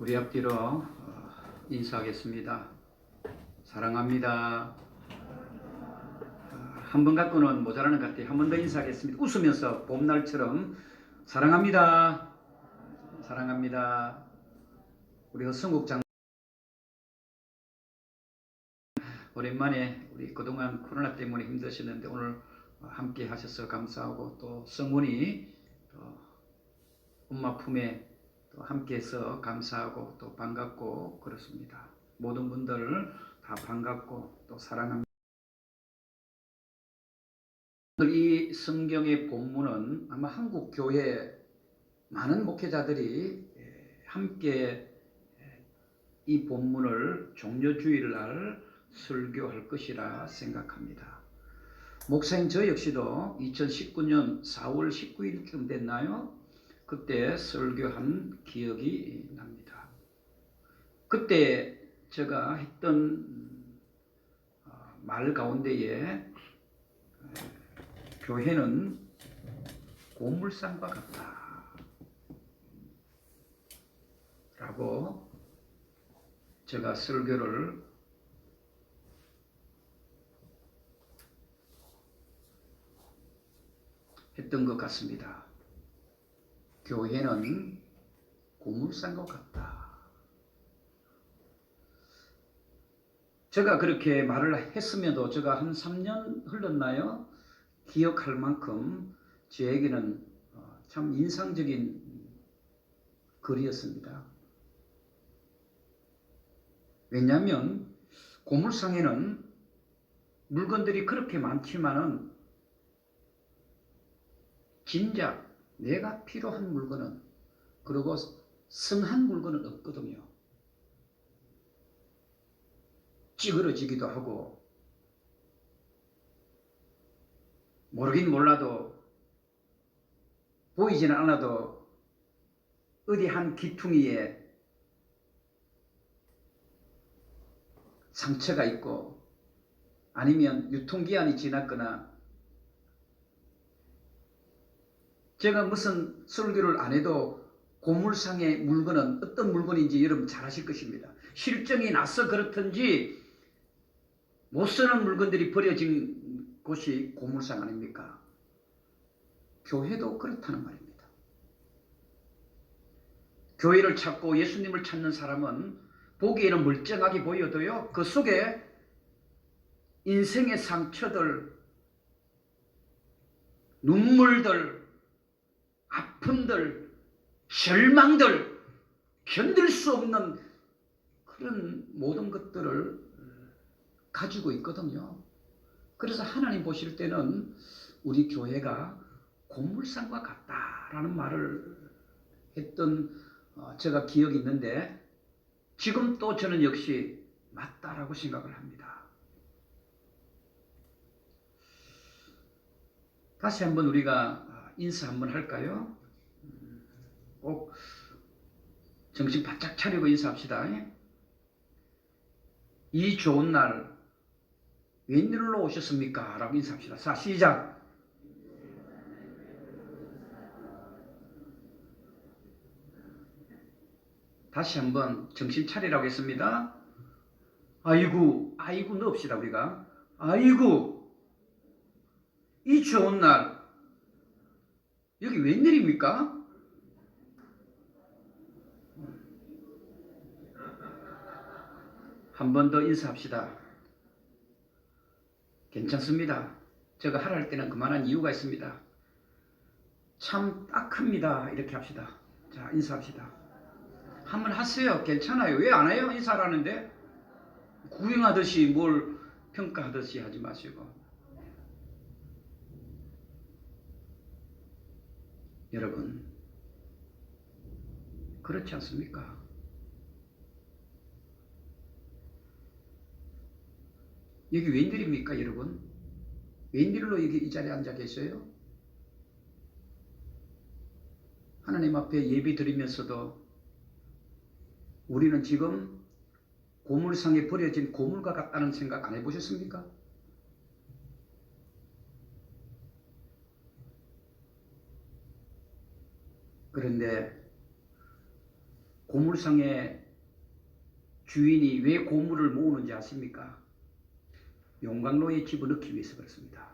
우리 앞뒤로 인사하겠습니다. 사랑합니다. 한 번 갖고는 모자라는 것 같아요. 한 번 더 인사하겠습니다. 웃으면서 봄날처럼 사랑합니다. 사랑합니다. 우리 허성국 장 오랜만에 우리 그동안 코로나 때문에 힘드셨는데 오늘 함께 하셔서 감사하고 또 성훈이 또 엄마 품에 또 함께해서 감사하고 또 반갑고 그렇습니다. 모든 분들 다 반갑고 또 사랑합니다. 오늘 이 성경의 본문은 아마 한국 교회 많은 목회자들이 함께 이 본문을 종려주일 날 설교할 것이라 생각합니다. 목사님 저 역시도 2019년 4월 19일쯤 됐나요? 그때 설교한 기억이 납니다. 그때 제가 했던 말 가운데에 교회는 고물상과 같다 라고 제가 설교를 했던 것 같습니다. 교회는 고물상과 같다. 제가 그렇게 말을 했으면도 제가 한 3년 흘렀나요? 기억할 만큼 저에게는 참 인상적인 글이었습니다. 왜냐하면 고물상에는 물건들이 그렇게 많지만은 진작 내가 필요한 물건은 그리고 성한 물건은 없거든요. 찌그러지기도 하고 모르긴 몰라도 보이지는 않아도 어디 한 귀퉁이에 상처가 있고 아니면 유통기한이 지났거나 제가 무슨 설교를 안 해도 고물상의 물건은 어떤 물건인지 여러분 잘 아실 것입니다. 실정이 나서 그렇든지 못 쓰는 물건들이 버려진 곳이 고물상 아닙니까? 교회도 그렇다는 말입니다. 교회를 찾고 예수님을 찾는 사람은 보기에는 멀쩡하게 보여도요, 그 속에 인생의 상처들, 눈물들, 아픔들, 절망들, 견딜 수 없는 그런 모든 것들을 가지고 있거든요. 그래서 하나님 보실 때는 우리 교회가 고물상과 같다라는 말을 했던 제가 기억이 있는데 지금 또 저는 역시 맞다라고 생각을 합니다. 다시 한번 우리가 인사 한번 할까요? 꼭 정신 바짝 차리고 인사합시다. 이 좋은 날 웬일로 오셨습니까? 라고 인사합시다. 자, 시작. 다시 한번 정신 차리라고 했습니다. 아이고 넣읍시다 우리가. 아이고 이 좋은 날 여기 웬일입니까? 한 번 더 인사합시다. 괜찮습니다. 제가 하라 할 때는 그만한 이유가 있습니다. 참 딱합니다. 이렇게 합시다. 자, 인사합시다. 한번 하세요. 괜찮아요. 왜 안 해요? 인사하라는데 구경하듯이 뭘 평가하듯이 하지 마시고. 여러분 그렇지 않습니까? 여기 웬일입니까 여러분? 웬일로 여기 이 자리에 앉아 계셔요? 하나님 앞에 예배 드리면서도 우리는 지금 고물상에 버려진 고물과 같다는 생각 안 해보셨습니까? 그런데 고물상의 주인이 왜 고물을 모으는지 아십니까? 용광로에 집어넣기 위해서 그렇습니다.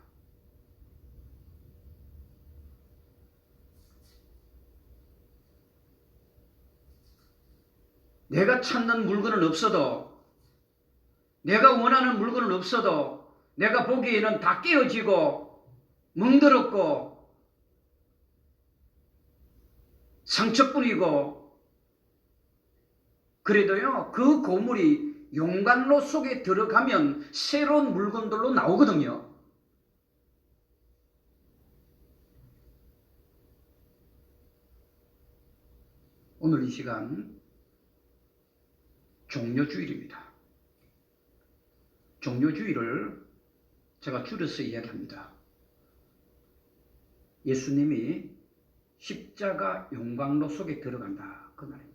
내가 찾는 물건은 없어도, 내가 원하는 물건은 없어도 내가 보기에는 다 깨어지고 멍들었고 상처뿐이고, 그래도요 그 고물이 용광로 속에 들어가면 새로운 물건들로 나오거든요. 오늘 이 시간 종료주일입니다. 종료주일을 제가 줄여서 이야기합니다. 예수님이 십자가 용광로 속에 들어간다, 그 말입니다.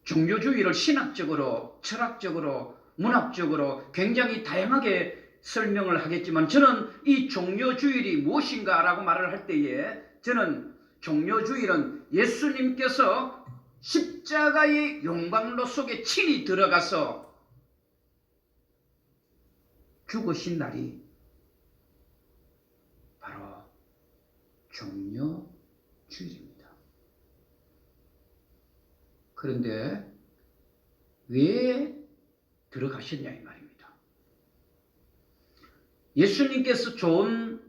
종교주의를 신학적으로, 철학적으로, 문학적으로 굉장히 다양하게 설명을 하겠지만, 저는 이 종료주일이 무엇인가 라고 말을 할 때에 저는 종료주일은 예수님께서 십자가의 용광로 속에 친히 들어가서 죽으신 날이 바로 종료주일입니다. 그런데 왜 들어가셨냐 이 말입니다. 예수님께서 좋은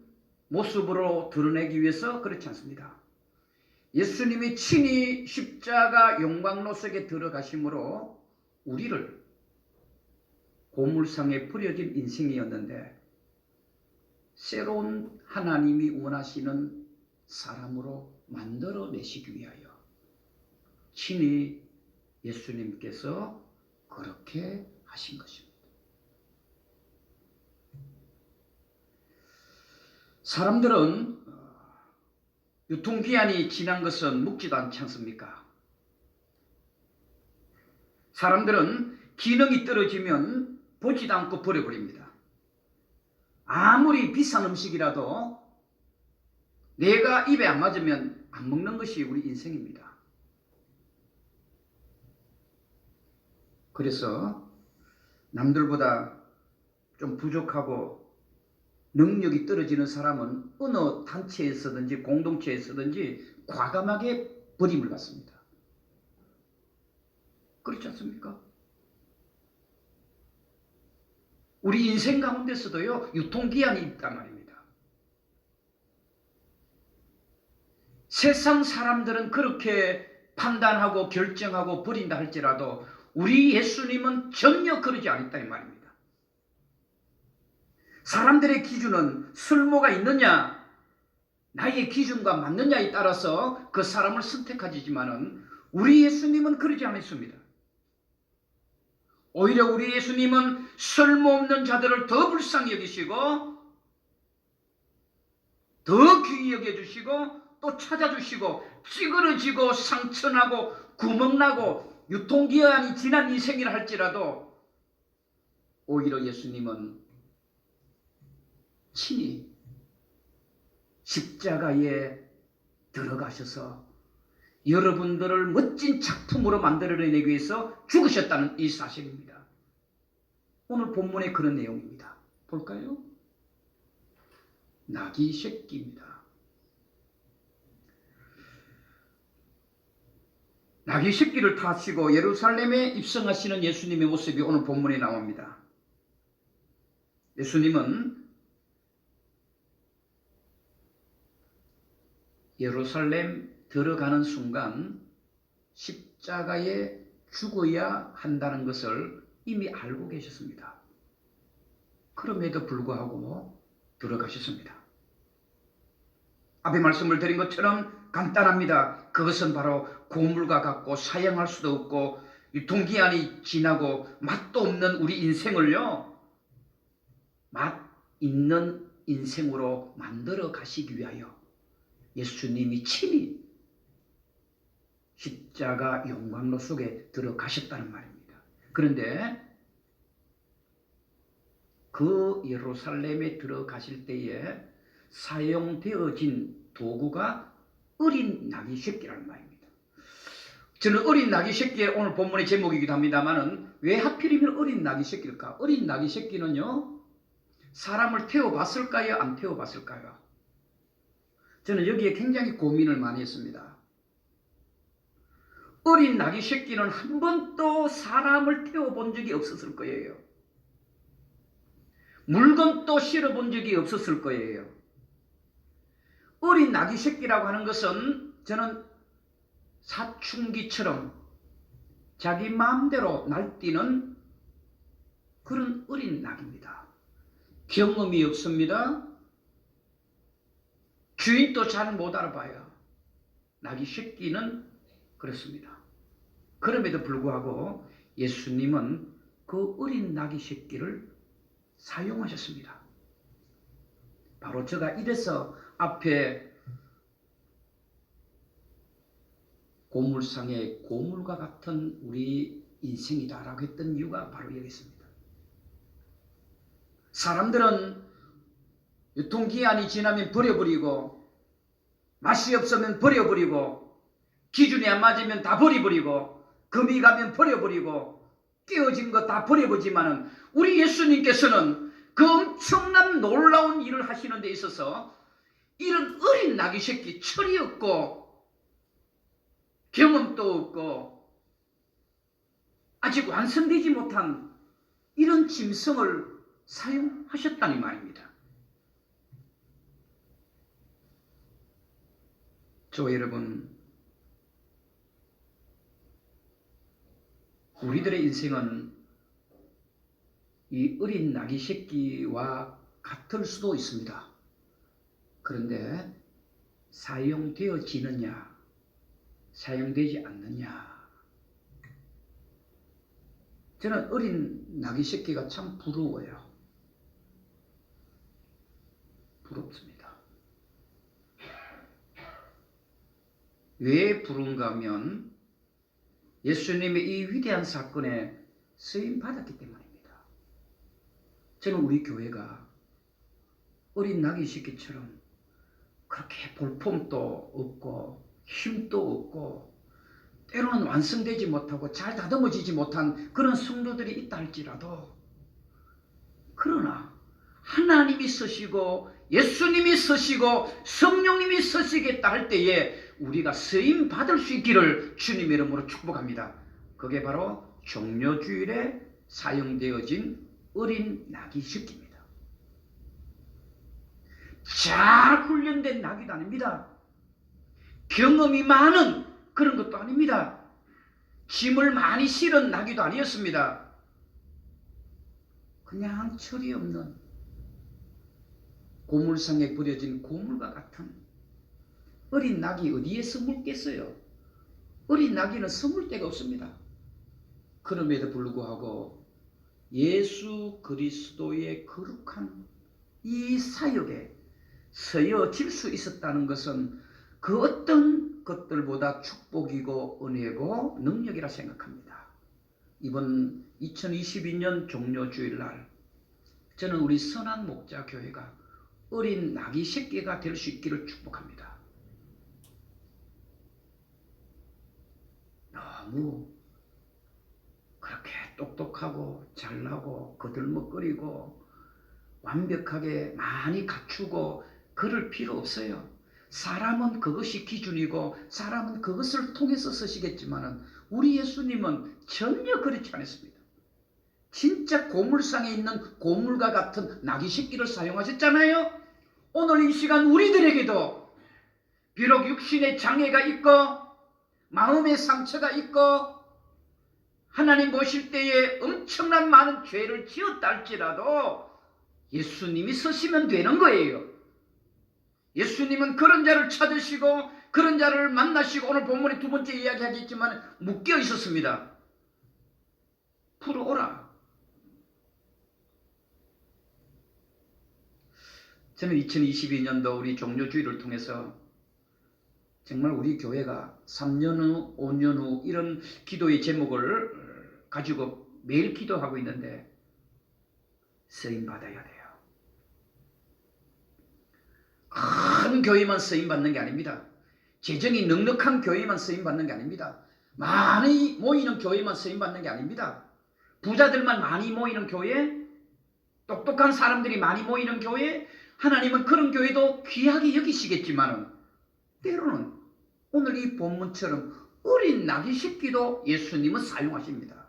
모습으로 드러내기 위해서 그렇지 않습니다. 예수님이 친히 십자가 용광로 속에 들어가심으로 우리를 고물상에 버려진 인생이었는데 새로운 하나님이 원하시는 사람으로 만들어내시기 위하여 친히 예수님께서 그렇게 하신 것입니다. 사람들은 유통기한이 지난 것은 묵지도 않지 않습니까? 사람들은 기능이 떨어지면 보지도 않고 버려버립니다. 아무리 비싼 음식이라도 내가 입에 안 맞으면 안 먹는 것이 우리 인생입니다. 그래서 남들보다 좀 부족하고 능력이 떨어지는 사람은 어느 단체에서든지 공동체에서든지 과감하게 버림을 받습니다. 그렇지 않습니까? 우리 인생 가운데서도요 유통기한이 있단 말입니다. 세상 사람들은 그렇게 판단하고 결정하고 버린다 할지라도 우리 예수님은 전혀 그러지 않았다 이 말입니다. 사람들의 기준은 쓸모가 있느냐, 나의 기준과 맞느냐에 따라서 그 사람을 선택하지만은 우리 예수님은 그러지 않았습니다. 오히려 우리 예수님은 쓸모없는 자들을 더 불쌍히 여기시고 더 귀히 여겨주시고 또 찾아주시고 찌그러지고 상처나고 구멍나고 유통기한이 지난 인생이라 할지라도 오히려 예수님은 친히 십자가에 들어가셔서 여러분들을 멋진 작품으로 만들어내기 위해서 죽으셨다는 이 사실입니다. 오늘 본문에 그런 내용입니다. 볼까요? 나귀 새끼입니다. 나귀 새끼를 타시고 예루살렘에 입성하시는 예수님의 모습이 오늘 본문에 나옵니다. 예수님은 예루살렘 들어가는 순간 십자가에 죽어야 한다는 것을 이미 알고 계셨습니다. 그럼에도 불구하고 들어가셨습니다. 앞에 말씀을 드린 것처럼 간단합니다. 그것은 바로 고물과 같고 사용할 수도 없고 유통기한이 지나고 맛도 없는 우리 인생을요 맛 있는 인생으로 만들어 가시기 위하여 예수님이 친히 십자가 용광로 속에 들어가셨다는 말입니다. 그런데 그 예루살렘에 들어가실 때에 사용되어진 도구가 어린 낙이 새끼라는 말입니다. 저는 어린 낙이 새끼의 오늘 본문의 제목이기도 합니다만은 왜 하필이면 어린 낙이 새끼일까? 어린 낙이 새끼는요, 사람을 태워봤을까요? 안 태워봤을까요? 저는 여기에 굉장히 고민을 많이 했습니다. 어린 낙이 새끼는 한 번도 사람을 태워본 적이 없었을 거예요. 물건도 실어본 적이 없었을 거예요. 어린 낙이 새끼라고 하는 것은 저는 사춘기처럼 자기 마음대로 날뛰는 그런 어린 낙입니다. 경험이 없습니다. 주인도 잘 못 알아봐요. 낙이 새끼는 그렇습니다. 그럼에도 불구하고 예수님은 그 어린 낙이 새끼를 사용하셨습니다. 바로 제가 이래서 앞에 고물상의 고물과 같은 우리 인생이다라고 했던 이유가 바로 여기 있습니다. 사람들은 유통기한이 지나면 버려버리고, 맛이 없으면 버려버리고, 기준이 안 맞으면 다 버려버리고, 금이 가면 버려버리고, 깨어진 거 다 버려보지만은 우리 예수님께서는 그 엄청난 놀라운 일을 하시는 데 있어서 이런 어린 낙이 새끼, 철이 없고 경험도 없고 아직 완성되지 못한 이런 짐승을 사용하셨다니 말입니다. 저 여러분, 우리들의 인생은 이 어린 낙이 새끼와 같을 수도 있습니다. 그런데 사용되어지느냐, 사용되지 않느냐. 저는 어린 낙이 새끼가 참 부러워요. 부럽습니다. 왜 부른가 하면 예수님의 이 위대한 사건에 쓰임 받았기 때문입니다. 저는 우리 교회가 어린 낙이 새끼처럼 그렇게 볼품도 없고 힘도 없고 때로는 완성되지 못하고 잘 다듬어지지 못한 그런 성도들이 있다 할지라도, 그러나 하나님이 쓰시고 예수님이 쓰시고 성령님이 쓰시겠다 할 때에 우리가 쓰임 받을 수 있기를 주님의 이름으로 축복합니다. 그게 바로 종려주일에 사용되어진 어린 낙이 새끼입니다. 잘 훈련된 낙이도 아닙니다. 경험이 많은 그런 것도 아닙니다. 짐을 많이 실은 낙이도 아니었습니다. 그냥 철이 없는 고물상에 버려진 고물과 같은 어린 낙이 어디에 서물겠어요? 어린 낙이는 서물 데가 없습니다. 그럼에도 불구하고 예수 그리스도의 거룩한 이 사역에 서여질 수 있었다는 것은 그 어떤 것들보다 축복이고 은혜고 능력이라 생각합니다. 이번 2022년 종료주일날 저는 우리 선한 목자 교회가 어린 낙이 새끼가 될 수 있기를 축복합니다. 너무 그렇게 똑똑하고 잘나고 거들먹거리고 완벽하게 많이 갖추고 그럴 필요 없어요. 사람은 그것이 기준이고 사람은 그것을 통해서 쓰시겠지만 우리 예수님은 전혀 그렇지 않았습니다. 진짜 고물상에 있는 고물과 같은 낙이 새끼를 사용하셨잖아요. 오늘 이 시간 우리들에게도 비록 육신의 장애가 있고 마음의 상처가 있고 하나님 보실 때에 엄청난 많은 죄를 지었다 할지라도 예수님이 쓰시면 되는 거예요. 예수님은 그런 자를 찾으시고 그런 자를 만나시고, 오늘 본문의 두 번째 이야기하겠지만 묶여 있었습니다. 풀어오라. 저는 2022년도 우리 종료주의를 통해서 정말 우리 교회가 3년 후, 5년 후 이런 기도의 제목을 가지고 매일 기도하고 있는데 쓰임 받아야 돼요. 큰 교회만 쓰임받는 게 아닙니다. 재정이 넉넉한 교회만 쓰임받는 게 아닙니다. 많이 모이는 교회만 쓰임받는 게 아닙니다. 부자들만 많이 모이는 교회, 똑똑한 사람들이 많이 모이는 교회, 하나님은 그런 교회도 귀하게 여기시겠지만 때로는 오늘 이 본문처럼 어린 나귀 새끼도 예수님은 사용하십니다.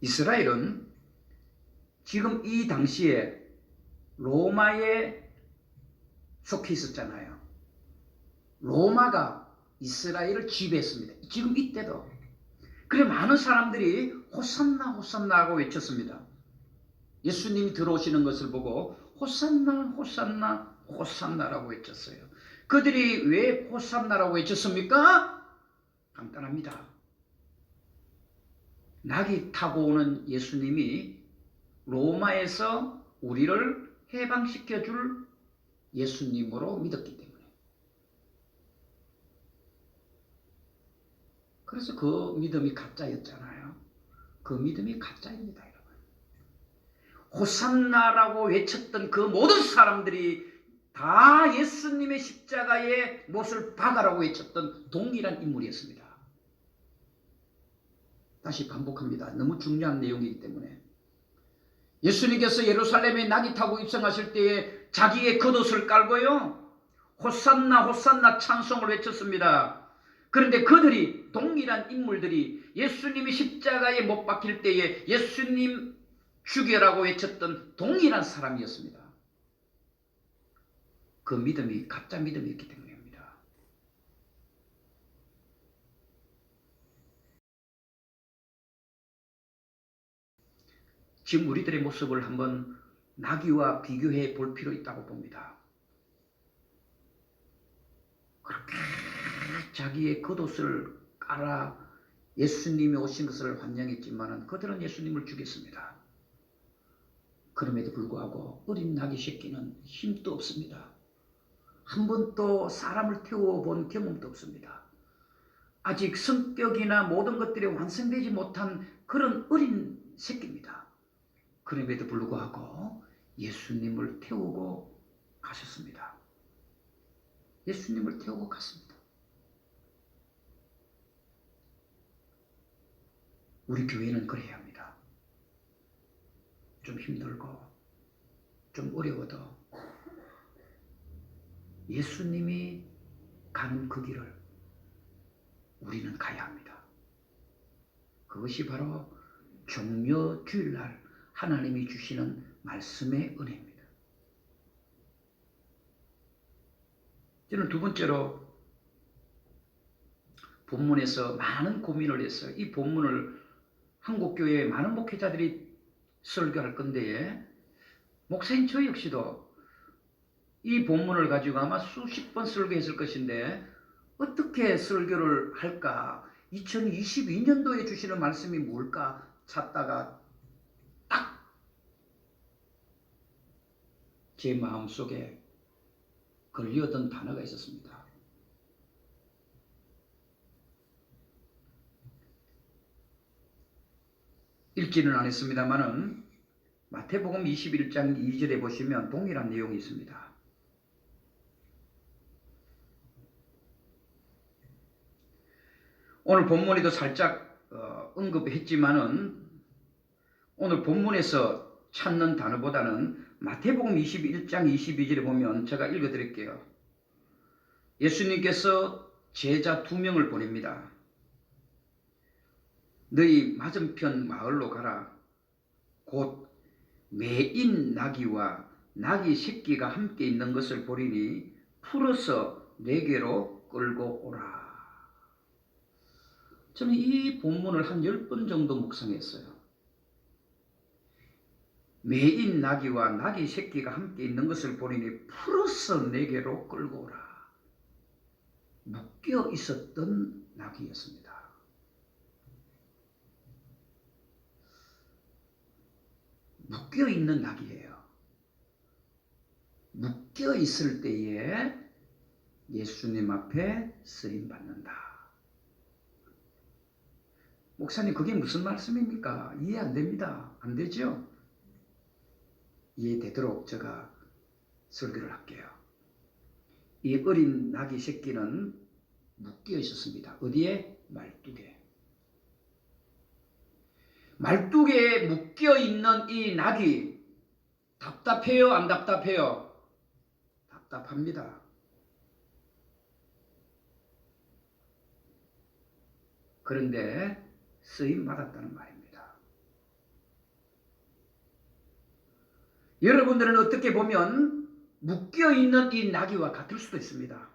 이스라엘은 지금 이 당시에 로마에 속해 있었잖아요. 로마가 이스라엘을 지배했습니다. 지금 이때도. 그래 많은 사람들이 호산나 호산나 하고 외쳤습니다. 예수님이 들어오시는 것을 보고 호산나 호산나 호산나라고 외쳤어요. 그들이 왜 호산나라고 외쳤습니까? 간단합니다. 낙이 타고 오는 예수님이 로마에서 우리를 해방시켜 줄 예수님으로 믿었기 때문에. 그래서 그 믿음이 가짜였잖아요. 그 믿음이 가짜입니다, 여러분. 호산나라고 외쳤던 그 모든 사람들이 다 예수님의 십자가에 못을 박아라고 외쳤던 동일한 인물이었습니다. 다시 반복합니다. 너무 중요한 내용이기 때문에. 예수님께서 예루살렘에 낙이 타고 입성하실 때에 자기의 겉옷을 깔고요, 호산나 호산나 찬송을 외쳤습니다. 그런데 그들이, 동일한 인물들이 예수님이 십자가에 못 박힐 때에 예수님 죽여라고 외쳤던 동일한 사람이었습니다. 그 믿음이 가짜 믿음이었기 때문입니다. 지금 우리들의 모습을 한번 나귀와 비교해 볼 필요 있다고 봅니다. 그렇게 자기의 겉옷을 깔아 예수님이 오신 것을 환영했지만 그들은 예수님을 죽였습니다. 그럼에도 불구하고 어린 나귀 새끼는 힘도 없습니다. 한 번도 사람을 태워본 경험도 없습니다. 아직 성격이나 모든 것들이 완성되지 못한 그런 어린 새끼입니다. 그럼에도 불구하고 예수님을 태우고 가셨습니다. 예수님을 태우고 갔습니다. 우리 교회는 그래야 합니다. 좀 힘들고 좀 어려워도 예수님이 가는 그 길을 우리는 가야 합니다. 그것이 바로 종려 주일날 하나님이 주시는 말씀의 은혜입니다. 저는 두 번째로 본문에서 많은 고민을 했어요. 이 본문을 한국교회의 많은 목회자들이 설교할 건데 목사인 저 역시도 이 본문을 가지고 아마 수십 번 설교했을 것인데 어떻게 설교를 할까? 2022년도에 주시는 말씀이 뭘까 찾다가 딱 제 마음속에 걸려든 단어가 있었습니다. 읽지는 않았습니다만은 마태복음 21장 2절에 보시면 동일한 내용이 있습니다. 오늘 본문에도 살짝 언급했지만은 오늘 본문에서 찾는 단어보다는 마태복음 21장 22절에 보면 제가 읽어드릴게요. 예수님께서 제자 2명을 보냅니다. 너희 맞은편 마을로 가라. 곧 매인 나귀와 나귀 새끼가 함께 있는 것을 보리니 풀어서 내게로 끌고 오라. 저는 이 본문을 한 10번 정도 묵상했어요. 매인 나귀와 나귀 새끼가 함께 있는 것을 보리니 풀어서 내게로 끌고 오라. 묶여 있었던 나귀였습니다. 묶여 있는 낙이에요. 묶여 있을 때에 예수님 앞에 쓰임 받는다. 목사님 그게 무슨 말씀입니까? 이해 안 됩니다. 안 되죠? 이해되도록 제가 설교를 할게요. 이 어린 나귀 새끼는 묶여 있었습니다. 어디에? 말뚝에. 말뚝에 묶여 있는 이 낙이 답답해요? 안 답답해요? 답답합니다. 그런데 쓰임 받았다는 말입니다. 여러분들은 어떻게 보면 묶여 있는 이 나귀와 같을 수도 있습니다.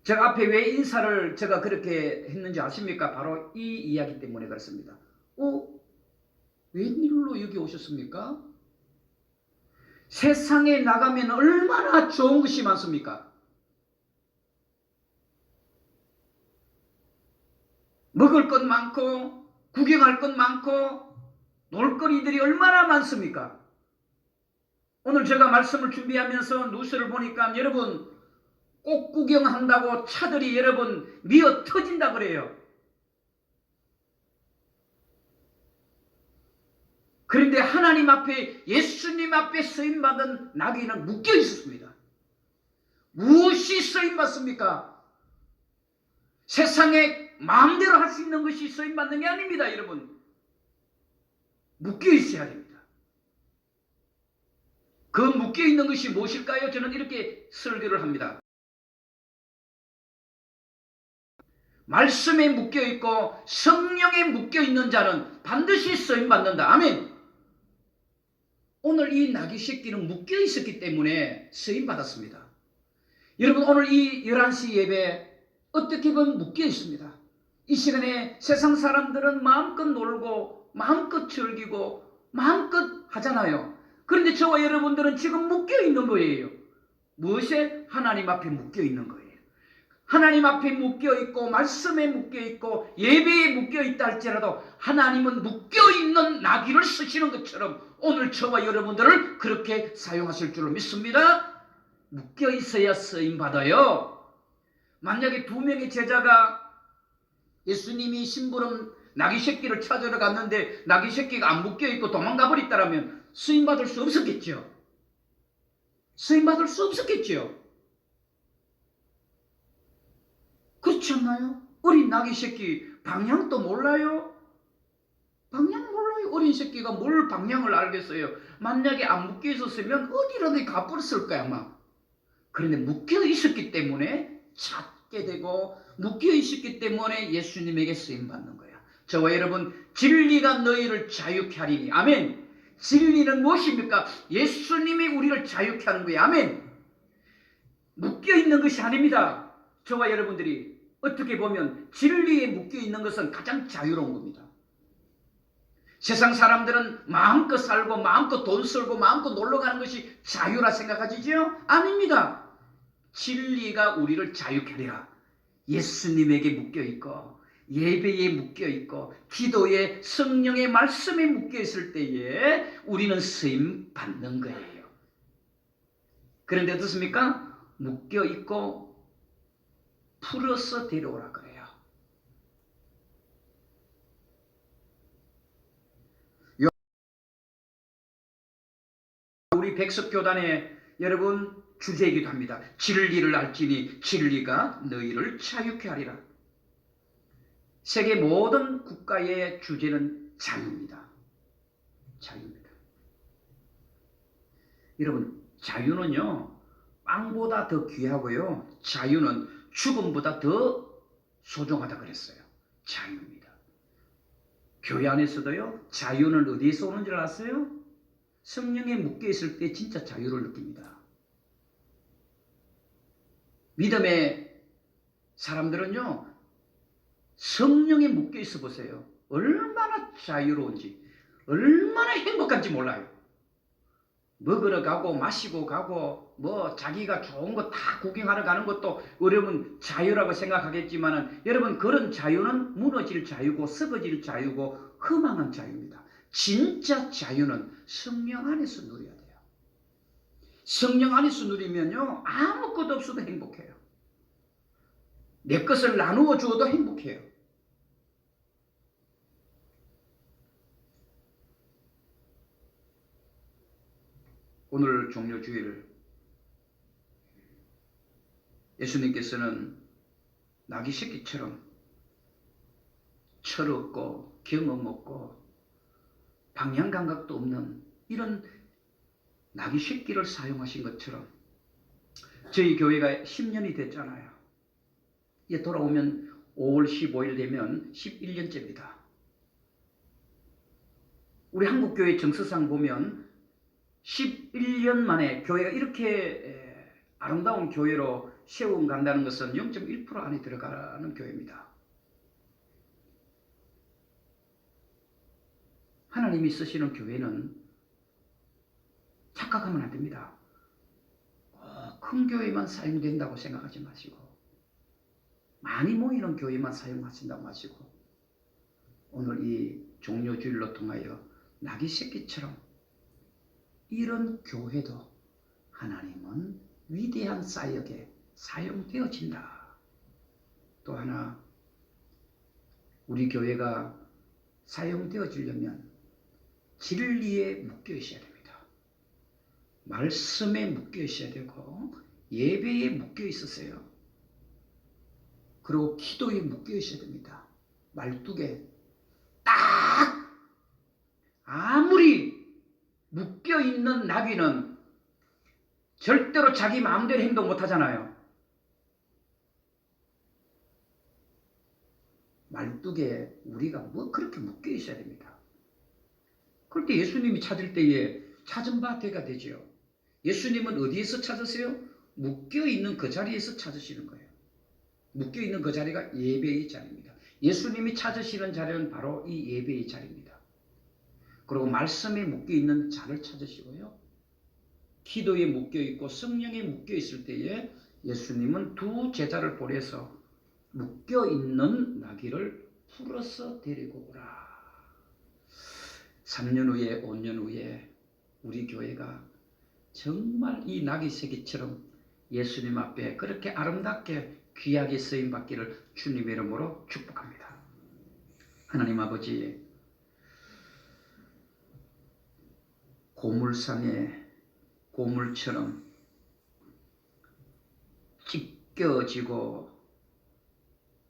제가 앞에 왜 인사를 제가 그렇게 했는지 아십니까? 바로 이 이야기 때문에 그렇습니다. 웬일로 여기 오셨습니까? 세상에 나가면 얼마나 좋은 것이 많습니까? 먹을 것 많고 구경할 것 많고 놀거리들이 얼마나 많습니까? 오늘 제가 말씀을 준비하면서 뉴스를 보니까 여러분 꽃 구경한다고 차들이 여러분 미어 터진다 그래요. 그런데 하나님 앞에 예수님 앞에 쓰임받은 나귀는 묶여 있었습니다. 무엇이 쓰임받습니까? 세상에 마음대로 할 수 있는 것이 쓰임받는 게 아닙니다. 여러분 묶여 있어야 됩니다. 그 묶여 있는 것이 무엇일까요? 저는 이렇게 설교를 합니다. 말씀에 묶여 있고 성령에 묶여 있는 자는 반드시 쓰임 받는다. 아멘. 오늘 이 나귀 새끼는 묶여 있었기 때문에 쓰임 받았습니다. 여러분 오늘 이 11시 예배 어떻게 보면 묶여 있습니다. 이 시간에 세상 사람들은 마음껏 놀고 마음껏 즐기고 마음껏 하잖아요. 그런데 저와 여러분들은 지금 묶여 있는 거예요. 무엇에? 하나님 앞에 묶여 있는 거예요. 하나님 앞에 묶여 있고 말씀에 묶여 있고 예배에 묶여 있다 할지라도 하나님은 묶여 있는 나귀를 쓰시는 것처럼 오늘 저와 여러분들을 그렇게 사용하실 줄로 믿습니다. 묶여 있어야 쓰임 받아요. 만약에 2명의 제자가 예수님이 심부름 나귀 새끼를 찾으러 갔는데 나귀 새끼가 안 묶여 있고 도망가 버렸다면 쓰임 받을 수 없었겠죠. 쓰임 받을 수 없었겠죠. 그렇지 않나요? 어린 나귀 새끼 방향도 몰라요? 방향 몰라요. 어린 새끼가 뭘 방향을 알겠어요. 만약에 안 묶여 있었으면 어디라도 가버렸을 거야 아마. 그런데 묶여 있었기 때문에 찾게 되고 묶여 있었기 때문에 예수님에게 쓰임받는 거야. 저와 여러분 진리가 너희를 자유케 하리니. 아멘. 진리는 무엇입니까? 예수님이 우리를 자유케 하는 거예요. 아멘. 묶여 있는 것이 아닙니다. 저와 여러분들이 어떻게 보면 진리에 묶여 있는 것은 가장 자유로운 겁니다. 세상 사람들은 마음껏 살고 마음껏 돈 쓰고 마음껏 놀러가는 것이 자유라 생각하시죠? 아닙니다. 진리가 우리를 자유케 하리라. 예수님에게 묶여 있고 예배에 묶여 있고 기도에 성령의 말씀에 묶여 있을 때에 우리는 쓰임 받는 거예요. 그런데 어떻습니까? 묶여 있고 풀어서 데려오라 그래요. 우리 백석교단의 여러분 주제이기도 합니다. 진리를 알지니 진리가 너희를 자유케 하리라. 세계 모든 국가의 주제는 자유입니다. 자유입니다. 여러분 자유는요 빵보다 더 귀하고요 자유는 죽음보다 더 소중하다 그랬어요. 자유입니다. 교회 안에서도요 자유는 어디에서 오는 줄 아세요? 성령에 묶여 있을 때 진짜 자유를 느낍니다. 믿음의 사람들은요 성령에 묶여 있어 보세요. 얼마나 자유로운지 얼마나 행복한지 몰라요. 먹으러 가고 마시고 가고 뭐 자기가 좋은 거 다 구경하러 가는 것도 여러분 자유라고 생각하겠지만 여러분 그런 자유는 무너질 자유고 썩어질 자유고 허망한 자유입니다. 진짜 자유는 성령 안에서 누려야 돼요. 성령 안에서 누리면요 아무것도 없어도 행복해요. 내 것을 나누어 주어도 행복해요. 오늘 종료주일 예수님께서는 나귀 새끼처럼 철없고 경험 없고 방향 감각도 없는 이런 나귀 새끼를 사용하신 것처럼 저희 교회가 10년이 됐잖아요. 이제 돌아오면 5월 15일 되면 11년째입니다. 우리 한국교회 정서상 보면 11년 만에 교회가 이렇게 아름다운 교회로 세워간다는 것은 0.1% 안에 들어가는 교회입니다. 하나님이 쓰시는 교회는 착각하면 안 됩니다. 큰 교회만 사용된다고 생각하지 마시고 많이 모이는 교회만 사용하신다고 마시고 오늘 이 종료주일로 통하여 나귀 새끼처럼 이런 교회도 하나님은 위대한 사역에 사용되어진다. 또 하나 우리 교회가 사용되어지려면 진리에 묶여 있어야 됩니다. 말씀에 묶여 있어야 되고 예배에 묶여 있으세요. 그리고 기도에 묶여 있어야 됩니다. 말뚝에 딱 아무리 묶여 있는 나귀는 절대로 자기 마음대로 행동 못 하잖아요. 말뚝에 우리가 뭐 그렇게 묶여 있어야 됩니다. 그럴 때 예수님이 찾을 때에 찾은 바 되가 되죠. 예수님은 어디에서 찾으세요? 묶여 있는 그 자리에서 찾으시는 거예요. 묶여 있는 그 자리가 예배의 자리입니다. 예수님이 찾으시는 자리는 바로 이 예배의 자리입니다. 그리고 말씀에 묶여 있는 자를 찾으시고요. 기도에 묶여 있고 성령에 묶여 있을 때에 예수님은 두 제자를 보내서 묶여 있는 나귀를 풀어서 데리고 오라. 3년 후에 5년 후에 우리 교회가 정말 이 나귀 새끼처럼 예수님 앞에 그렇게 아름답게 귀하게 쓰임 받기를 주님의 이름으로 축복합니다. 하나님 아버지, 고물상에 고물처럼 찢겨지고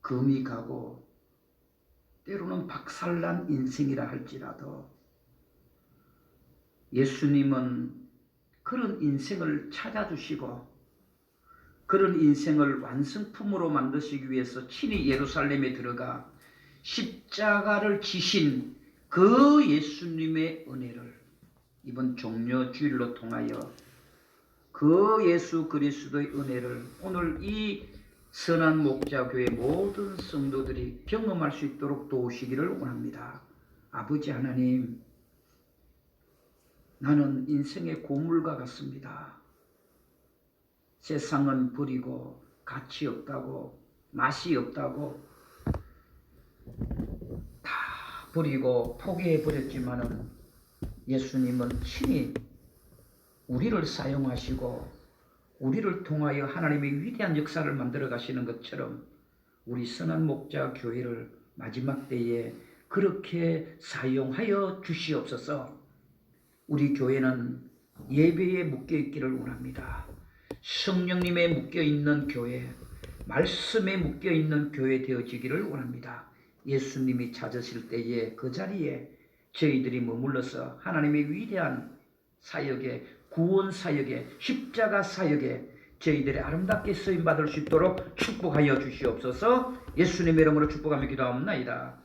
금이 가고 때로는 박살난 인생이라 할지라도 예수님은 그런 인생을 찾아주시고 그런 인생을 완성품으로 만드시기 위해서 친히 예루살렘에 들어가 십자가를 지신 그 예수님의 은혜를 이번 종료주일로 통하여 그 예수 그리스도의 은혜를 오늘 이 선한 목자교회 모든 성도들이 경험할 수 있도록 도우시기를 원합니다. 아버지 하나님, 나는 인생의 고물과 같습니다. 세상은 버리고 가치 없다고 맛이 없다고 다 버리고 포기해 버렸지만은 예수님은 친히 우리를 사용하시고 우리를 통하여 하나님의 위대한 역사를 만들어 가시는 것처럼 우리 선한 목자 교회를 마지막 때에 그렇게 사용하여 주시옵소서. 우리 교회는 예배에 묶여 있기를 원합니다. 성령님에 묶여 있는 교회, 말씀에 묶여 있는 교회 되어지기를 원합니다. 예수님이 찾으실 때에 그 자리에 저희들이 머물러서 하나님의 위대한 사역에, 구원 사역에, 십자가 사역에 저희들이 아름답게 쓰임받을 수 있도록 축복하여 주시옵소서. 예수님의 이름으로 축복하며 기도하옵나이다.